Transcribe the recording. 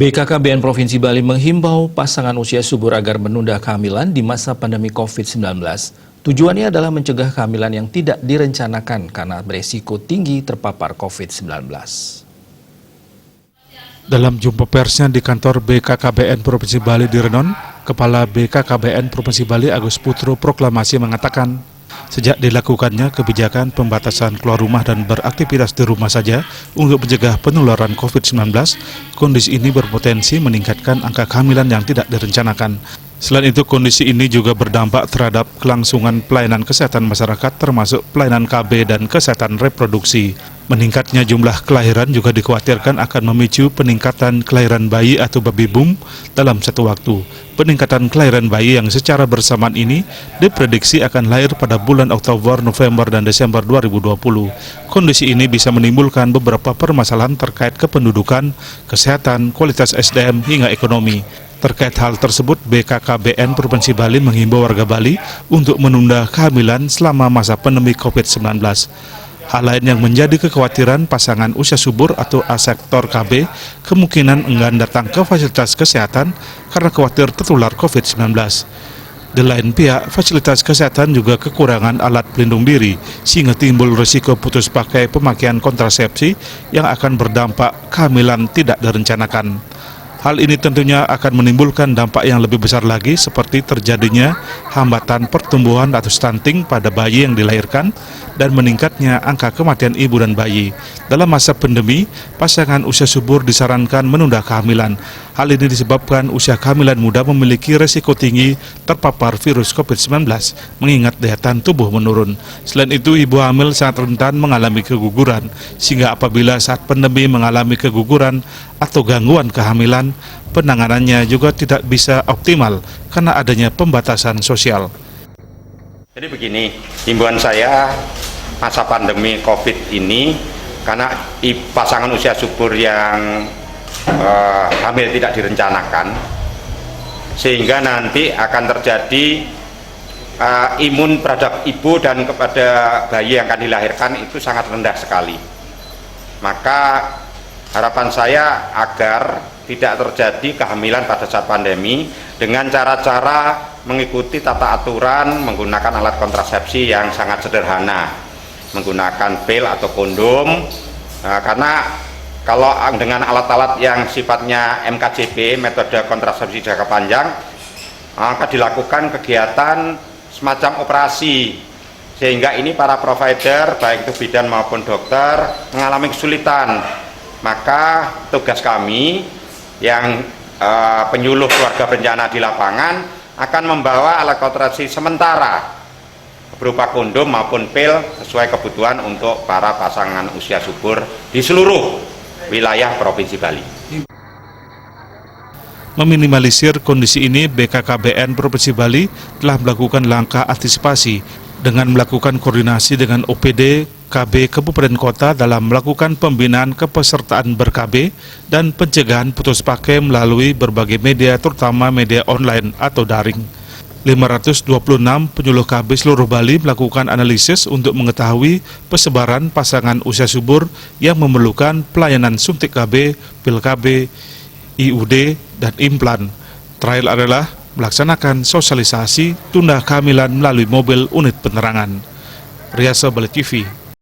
BKKBN Provinsi Bali menghimbau pasangan usia subur agar menunda kehamilan di masa pandemi COVID-19. Tujuannya adalah mencegah kehamilan yang tidak direncanakan karena beresiko tinggi terpapar COVID-19. Dalam jumpa persnya di kantor BKKBN Provinsi Bali di Renon, Kepala BKKBN Provinsi Bali Agus Putro Proklamasi mengatakan, sejak dilakukannya kebijakan pembatasan keluar rumah dan beraktivitas di rumah saja untuk mencegah penularan COVID-19, kondisi ini berpotensi meningkatkan angka kehamilan yang tidak direncanakan. Selain itu, kondisi ini juga berdampak terhadap kelangsungan pelayanan kesehatan masyarakat termasuk pelayanan KB dan kesehatan reproduksi. Meningkatnya jumlah kelahiran juga dikhawatirkan akan memicu peningkatan kelahiran bayi atau baby boom dalam satu waktu. Peningkatan kelahiran bayi yang secara bersamaan ini diprediksi akan lahir pada bulan Oktober, November, dan Desember 2020. Kondisi ini bisa menimbulkan beberapa permasalahan terkait kependudukan, kesehatan, kualitas SDM, hingga ekonomi. Terkait hal tersebut, BKKBN Provinsi Bali menghimbau warga Bali untuk menunda kehamilan selama masa pandemi COVID-19. Hal lain yang menjadi kekhawatiran pasangan usia subur atau asektor KB kemungkinan enggan datang ke fasilitas kesehatan karena khawatir tertular COVID-19. Di lain pihak, fasilitas kesehatan juga kekurangan alat pelindung diri sehingga timbul risiko putus pakai pemakaian kontrasepsi yang akan berdampak kehamilan tidak direncanakan. Hal ini tentunya akan menimbulkan dampak yang lebih besar lagi seperti terjadinya hambatan pertumbuhan atau stunting pada bayi yang dilahirkan dan meningkatnya angka kematian ibu dan bayi. Dalam masa pandemi, pasangan usia subur disarankan menunda kehamilan. Hal ini disebabkan usia kehamilan muda memiliki resiko tinggi terpapar virus COVID-19 mengingat daya tahan tubuh menurun. Selain itu, ibu hamil sangat rentan mengalami keguguran, sehingga apabila saat pandemi mengalami keguguran atau gangguan kehamilan, penanganannya juga tidak bisa optimal karena adanya pembatasan sosial. Jadi begini, himbauan saya masa pandemi COVID ini, karena pasangan usia subur yang hamil tidak direncanakan, sehingga nanti akan terjadi imun terhadap ibu dan kepada bayi yang akan dilahirkan itu sangat rendah sekali. Maka harapan saya agar tidak terjadi kehamilan pada saat pandemi dengan cara-cara mengikuti tata aturan menggunakan alat kontrasepsi yang sangat sederhana, menggunakan pil atau kondom, karena kalau dengan alat-alat yang sifatnya MKJP, metode kontrasepsi jangka panjang, maka dilakukan kegiatan semacam operasi, sehingga ini para provider baik itu bidan maupun dokter mengalami kesulitan. Maka tugas kami yang penyuluh keluarga berencana di lapangan akan membawa alat kontrasepsi sementara berupa kondom maupun pil sesuai kebutuhan untuk para pasangan usia subur di seluruh wilayah Provinsi Bali. Meminimalisir kondisi ini, BKKBN Provinsi Bali telah melakukan langkah antisipasi dengan melakukan koordinasi dengan OPD KB Kabupaten Kota dalam melakukan pembinaan kepesertaan ber-KB dan pencegahan putus pakai melalui berbagai media, terutama media online atau daring. 526 penyuluh KB seluruh Bali melakukan analisis untuk mengetahui persebaran pasangan usia subur yang memerlukan pelayanan suntik KB, pil KB, IUD, dan implan. Terakhir adalah melaksanakan sosialisasi tunda kehamilan melalui mobil unit penerangan. Riasa Bali TV.